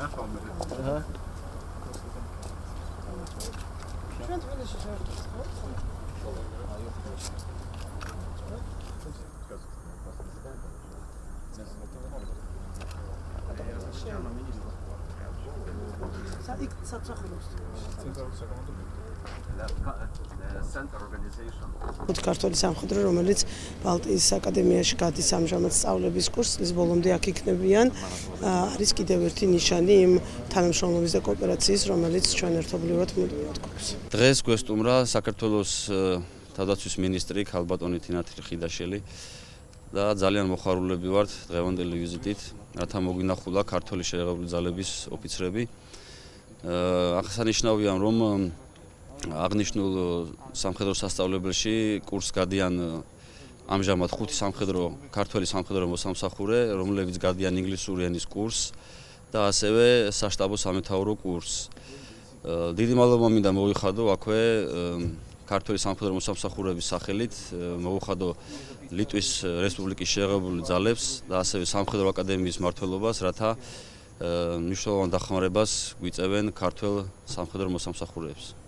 აჰა. ჩვენ თბილისში შევხვდით, ხო? ქართული სამხედრო, რომელიც ბალტიის აკადემიაში გადის ამჟამად სწავლების კურსს, ის ბოლომდე აქ იქნებიან, არის კიდევ ერთი ნიშანი იმ თანამშრომლობის და კოოპერაციის, რომელიც ჩვენ ერთობლივად მუდმივად გვაქვს. დღეს გვესტუმრა საქართველოს თავდაცვის მინისტრი ქალბატონი თინათი ხიდაშელი და ძალიან მოხარულები ვართ დღევანდელი ვიზიტით, რათა მოგვინახულა ქართული შეიარაღებული ძალების ოფიცრები. აღსანიშნავია, რომ აღნიშნულ სამხედრო სასწავლებელში კურსს გადიან ამჟამად 5 ქართველი სამხედრო მოსამსახურე, რომლებიც გადიან ინგლისური ენის კურსს და ასევე საშტაბო სამეთაურო კურსს. დიდი მადლობა მინდა მოვიხადო აქვე ქართული სამხედრო მოსამსახურეების სახელით, მოვიხადო ლიტვის რესპუბლიკის შეიარაღებული ძალებს და ასევე სამხედრო აკადემიის მმართველობას, რათა მნიშვნელოვან დახმარებას გვიწევენ ქართველ სამხედრო მოსამსახურეებს.